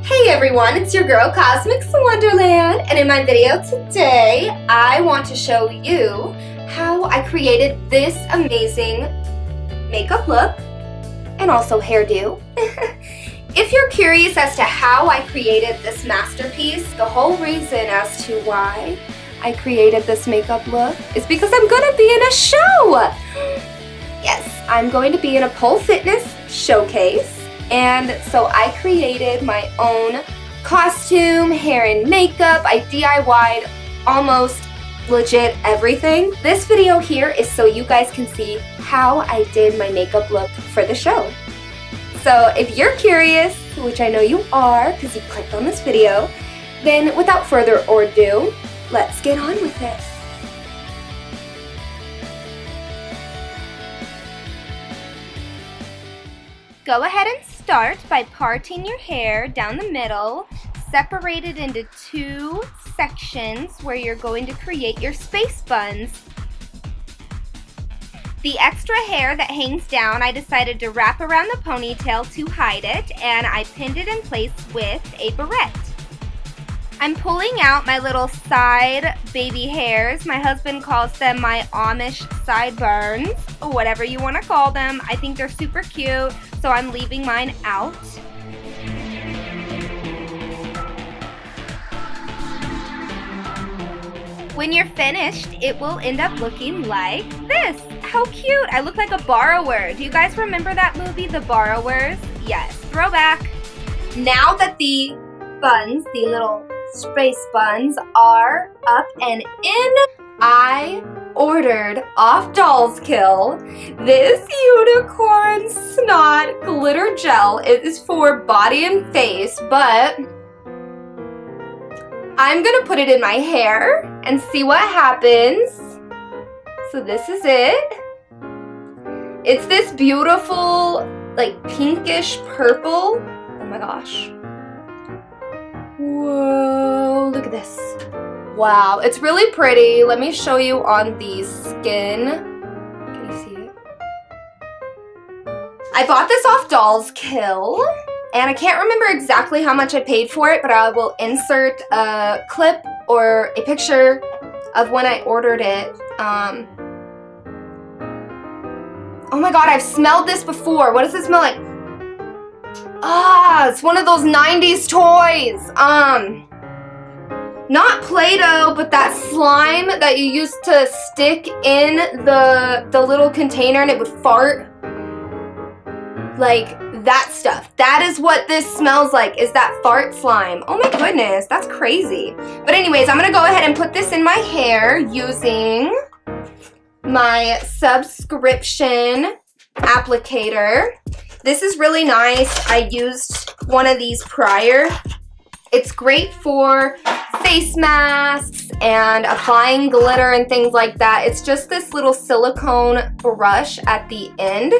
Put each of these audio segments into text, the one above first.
Hey everyone, it's your girl Cosmix Wonderland, and in my video today, I want to show you how I created this amazing makeup look and also hairdo. If you're curious as to how I created this masterpiece, the whole reason as to why I created this makeup look is because I'm gonna be in a show! Yes, I'm going to be in a pole fitness showcase. And so I created my own costume, hair and makeup. I DIY'd almost legit everything. This video here is so you guys can see how I did my makeup look for the show. So if you're curious, which I know you are because you clicked on this video, then without further ado, let's get on with it. Go ahead and start by parting your hair down the middle, separate it into two sections where you're going to create your space buns. The extra hair that hangs down, I decided to wrap around the ponytail to hide it, and I pinned it in place with a barrette. I'm pulling out my little side baby hairs. My husband calls them my Amish sideburns, or whatever you want to call them. I think they're super cute, so I'm leaving mine out. When you're finished, it will end up looking like this. How cute! I look like a borrower. Do you guys remember that movie, The Borrowers? Yes, throwback. Now that the buns, the little space buns are up and in, I ordered off Dollskill this unicorn snot glitter gel. It is for body and face, but I'm gonna put it in my hair and see what happens. So this is it. It's this beautiful, like pinkish purple. Oh my gosh. Whoa, look at this. Wow, it's really pretty. Let me show you on the skin. Can you see it? I bought this off Dollskill, and I can't remember exactly how much I paid for it, but I will insert a clip or a picture of when I ordered it. Oh my god, I've smelled this before. What does it smell like? Ah, it's one of those 90s toys. Not Play-Doh, but that slime that you used to stick in the little container and it would fart. Like that stuff. That is what this smells like, is that fart slime. Oh my goodness, that's crazy. But anyways, I'm gonna go ahead and put this in my hair using my subscription applicator. This is really nice. I used one of these prior. It's great for face masks and applying glitter and things like that. It's just this little silicone brush at the end.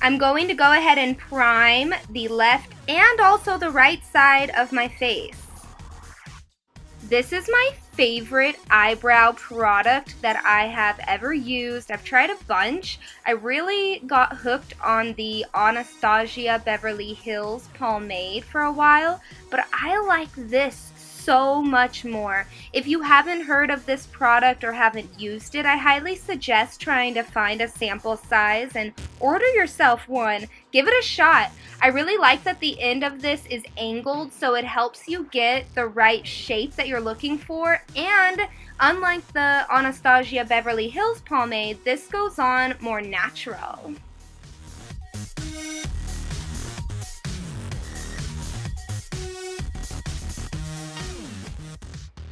I'm going to go ahead and prime the left and also the right side of my face. This is my favorite eyebrow product that I have ever used. I've tried a bunch. I really got hooked on the Anastasia Beverly Hills pomade for a while, but I like this so much more. If you haven't heard of this product or haven't used it, I highly suggest trying to find a sample size and order yourself one. Give it a shot. I really like that the end of this is angled, so it helps you get the right shape that you're looking for, and unlike the Anastasia Beverly Hills pomade, this goes on more natural.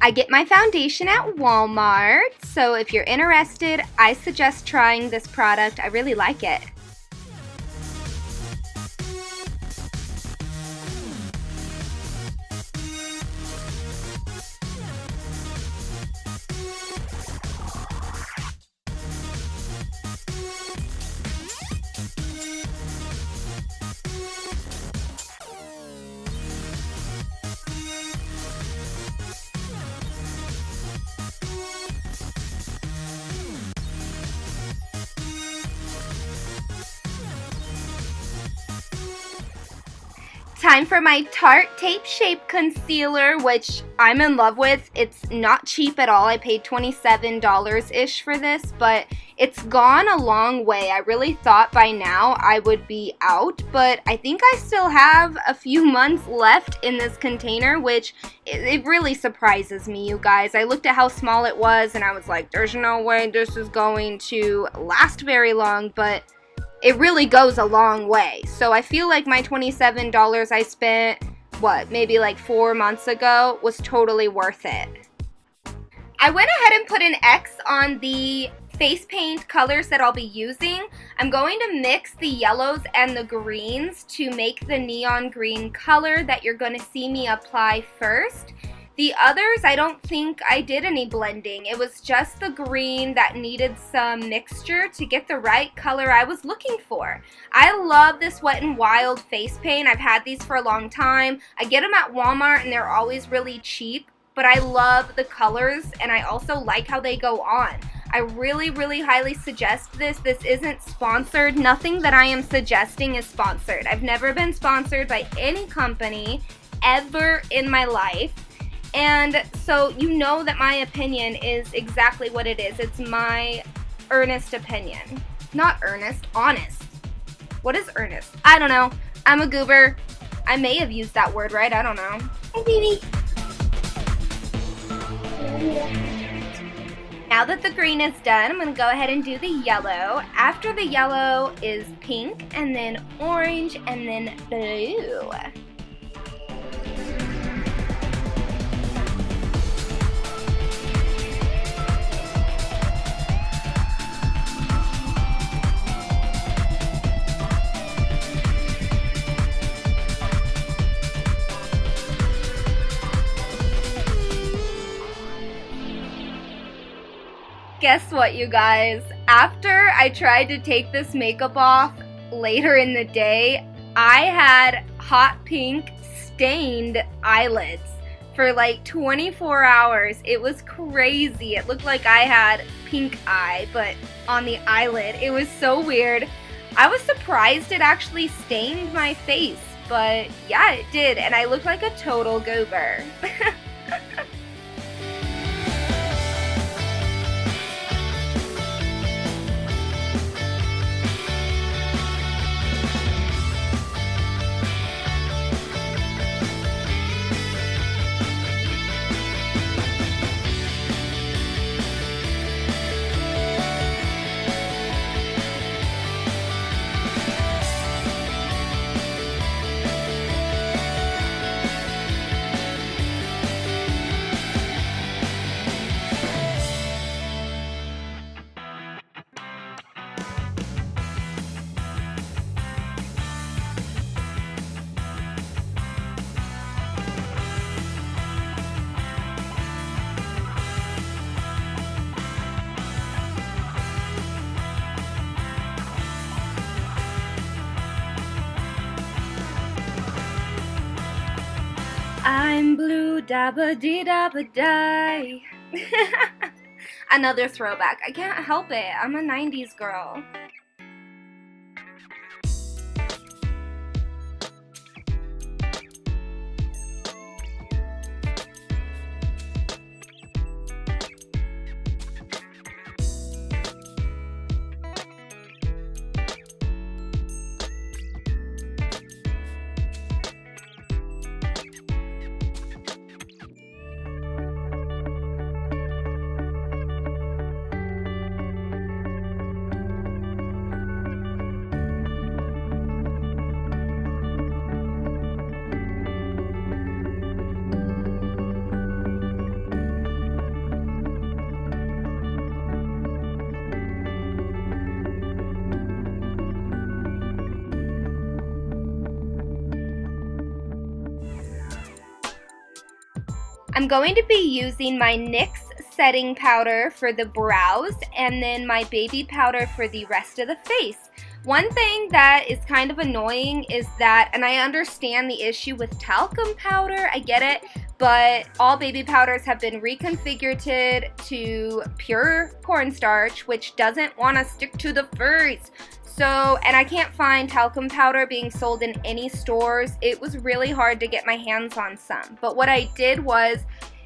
I get my foundation at Walmart, so if you're interested, I suggest trying this product. I really like it. Time for my Tarte Tape Shape Concealer, which I'm in love with. It's not cheap at all. I paid $27-ish for this, but it's gone a long way. I really thought by now I would be out, but I think I still have a few months left in this container, which it really surprises me, you guys. I looked at how small it was and I was like, there's no way this is going to last very long, but it really goes a long way. So I feel like my $27 I spent, maybe like 4 months ago was totally worth it. I went ahead and put an X on the face paint colors that I'll be using. I'm going to mix the yellows and the greens to make the neon green color that you're going to see me apply first. The others, I don't think I did any blending. It was just the green that needed some mixture to get the right color I was looking for. I love this Wet n Wild face paint. I've had these for a long time. I get them at Walmart and they're always really cheap, but I love the colors and I also like how they go on. I really, really highly suggest this. This isn't sponsored. Nothing that I am suggesting is sponsored. I've never been sponsored by any company ever in my life. And so you know that my opinion is exactly what it is. It's my earnest opinion. Not earnest, honest. What is earnest? I don't know. I'm a goober. I may have used that word right. I don't know. Hi, baby. Now that the green is done, I'm going to go ahead and do the yellow. After the yellow is pink, and then orange, and then blue. Guess what, you guys? After I tried to take this makeup off later in the day, I had hot pink stained eyelids for like 24 hours. It was crazy. It looked like I had pink eye, but on the eyelid. It was so weird. I was surprised it actually stained my face, but yeah, it did, and I looked like a total goober. I'm blue, dabba dee dabba die. Another throwback. I can't help it. I'm a 90s girl. I'm going to be using my NYX setting powder for the brows and then my baby powder for the rest of the face. One thing that is kind of annoying is that, and I understand the issue with talcum powder, I get it, but all baby powders have been reconfigured to pure cornstarch, which doesn't want to stick to the face. So, and I can't find talcum powder being sold in any stores. It was really hard to get my hands on some. But what I did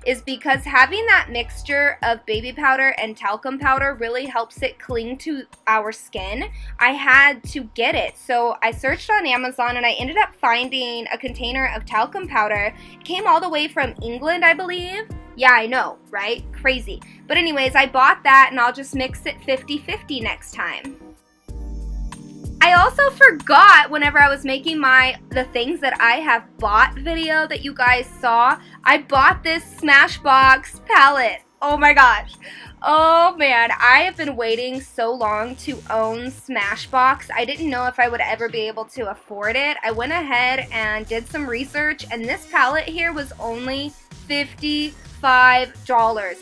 is because having that mixture of baby powder and talcum powder really helps it cling to our skin, I had to get it. So I searched on Amazon and I ended up finding a container of talcum powder. It came all the way from England, I believe. Yeah, I know, right? Crazy. But anyways, I bought that and I'll just mix it 50-50 next time. I also forgot whenever I was making the things that I have bought video that you guys saw, I bought this Smashbox palette. Oh my gosh. Oh man, I have been waiting so long to own Smashbox. I didn't know if I would ever be able to afford it. I went ahead and did some research and this palette here was only $55.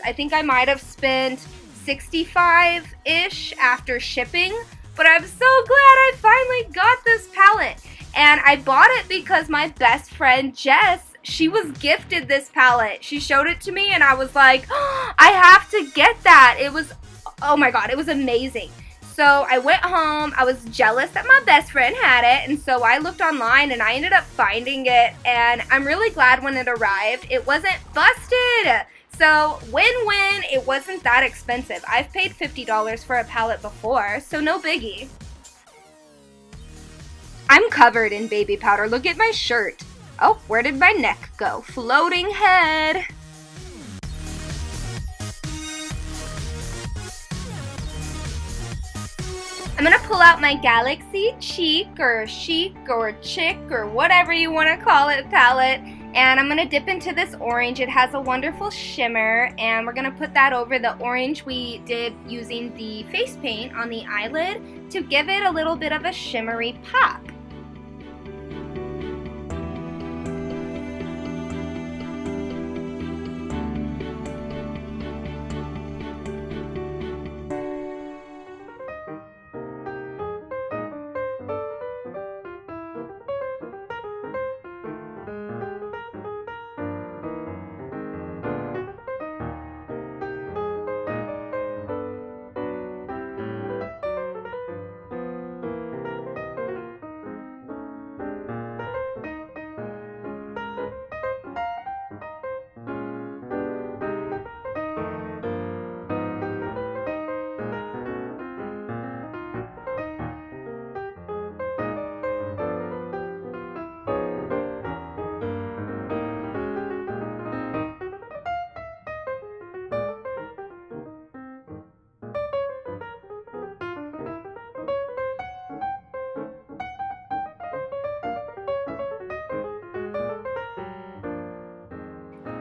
I think I might have spent $65-ish after shipping. But I'm so glad I finally got this palette. And I bought it because my best friend Jess, she was gifted this palette. She showed it to me and I was like, oh, I have to get that. It was, oh my god, it was amazing. So I went home, I was jealous that my best friend had it, and so I looked online and I ended up finding it, and I'm really glad when it arrived. It wasn't busted. So, win-win, it wasn't that expensive. I've paid $50 for a palette before, so no biggie. I'm covered in baby powder. Look at my shirt. Oh, where did my neck go? Floating head. I'm gonna pull out my Galaxy Cheek or Chic or Chick or whatever you want to call it palette. And I'm going to dip into this orange. It has a wonderful shimmer, and we're going to put that over the orange we did using the face paint on the eyelid to give it a little bit of a shimmery pop.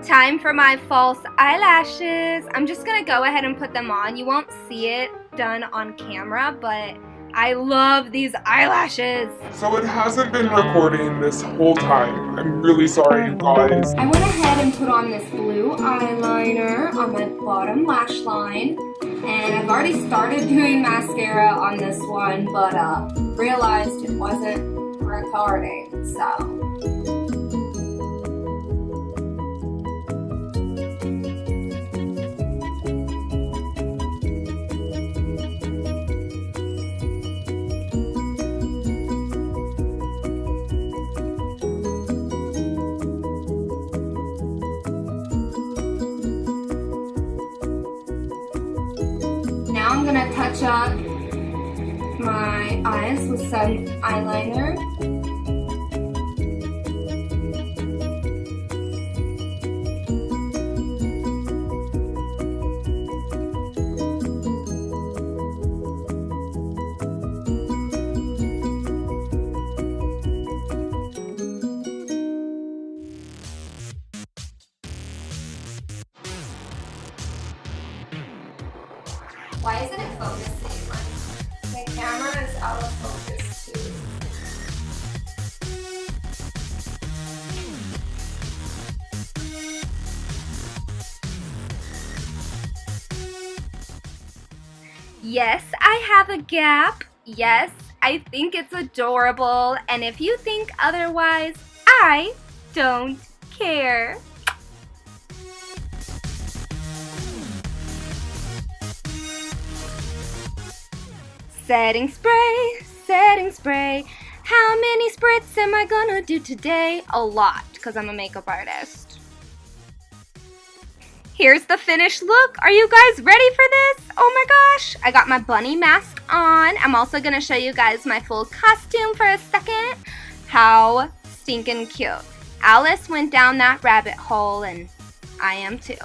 Time for my false eyelashes. I'm just gonna go ahead and put them on. You won't see it done on camera, but I love these eyelashes. So it hasn't been recording this whole time. I'm really sorry, you guys. I went ahead and put on this blue eyeliner on my bottom lash line. And I've already started doing mascara on this one, but realized it wasn't recording, so. Now I'm gonna touch up my eyes with some eyeliner. Why isn't it focusing? My camera is out of focus too. Yes, I have a gap. Yes, I think it's adorable. And if you think otherwise, I don't care. Setting spray, setting spray. How many spritz am I gonna do today? A lot, because I'm a makeup artist. Here's the finished look. Are you guys ready for this? Oh my gosh. I got my bunny mask on. I'm also going to show you guys my full costume for a second. How stinking cute. Alice went down that rabbit hole and I am too.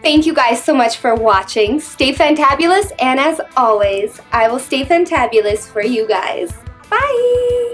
Thank you guys so much for watching. Stay fantabulous, and as always, I will stay fantabulous for you guys. Bye!